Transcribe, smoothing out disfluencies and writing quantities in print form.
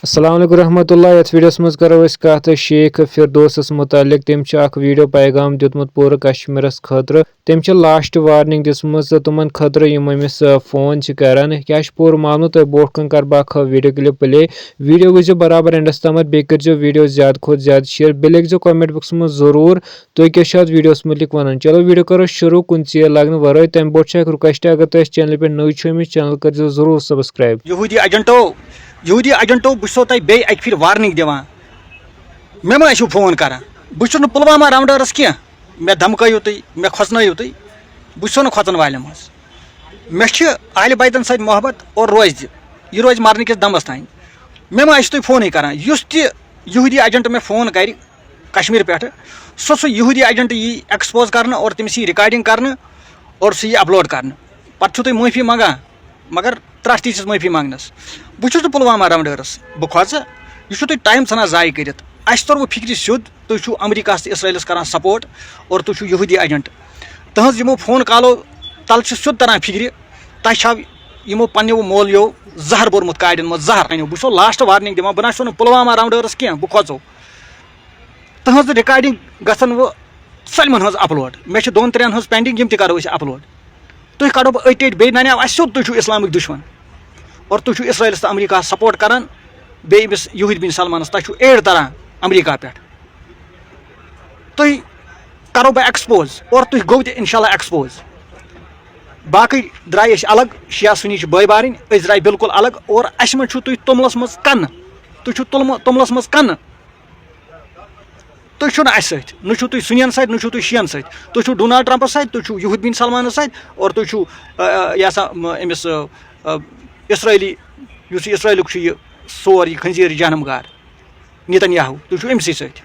अस्सलाम वालेकुम रहमतुल्लाह। यथ वीडियोस मज करो कत शेख फिरदौसस मुतालिक। तम वीडियो पैगाम दितमुत पूरे कश्मीरस खतर। तम लास्ट वार्निंग दिसम तुमन खतर यम अमिस फोन करान क्या पूर मामल तो बोट कन कर बह वीडियो क्लिप प्ले। वीडियो वो बराबर एंडस तम बेह कर वीडियो ज्यादा खुद ज्यादा शेयर बे लिखो कमेंट बॉक्स में जरूर तुम क्या वीडियोस मुतलिक वन। चलो वीडियो करो शुरू कुन चीर लगन वर। तम बोट रिक्वेस्ट अगर तुम चैनल पे नई चैनल कर जरूर सब्सक्राइब। यहूदी एजेंटो बो बे अक फिर वार्निंग दिवान मे मा फोन करान बहुत पुलवामा राउंडर्स क्या मे धमको तुम मे खोचनो तुम बहुत खोचन वाले मज मे आहल बैतन सत मोहब्बत और रोज यह रोज मरने किस दमस तान मे मा तुम फोन करान यहूदी एजेंट मे फोन कर कश्मीर पे सो यहूदी एजेंट यी एक्सपोज कर और तमिस यी रिकॉर्डिंग कर और सह यी अपलोड कर पे तुम माफी मंगान मगर त्रस ती माफी मांगनस बहुत पुलवामा राउंडर्स बह खोच यह तुम टाइम सान जाय कर तोर फिक्र सिद तुम अमरीका तो इसराइलस कर सपोर्ट और तुम यहूदी एजेंट तहज यमो फोन कॉलो तल सिद तरह फिक्र तह यमो पन्नो मोलियो जहर बोरमुत काड़न मज जहर अनो बो लास्ट वार्निंग दिवान बह ना पुलवामा राउंडर्स क्या बह खोचो तहज रिकॉर्डिंग गसन वो सलमन हज अपलोड मे 2-3 हज पेंडिंग यम करो अपलोड तुम कड़ो बह अट बे नान सिद तुम इस्लामिक दुश्मन और तुम इसराइलस तो अमरीका सपोर्ट करान बेस यहूद बिन सलमानस तुम एड तरह अमरीका पे तुम करो बह एक्सपोज और तुम गो इंशाल्लाह एक्सपोज बाकी द्राय अलग शिया सुनी बई बारन द्राय बिल्कुल अलग और अस मज तुम तुमलस मज कन तुम तुमलस मज कन तुम अस तुम सुनियन सत तुम शियन सत तुम डोनाल्ड ट्रंपस सत तुम यहूद बिन सलमानस सत और तुम यह अमिस इसराइली इसराइल सोर खंजीर जहनमगार नेतन्याहू तुम अमसी सत।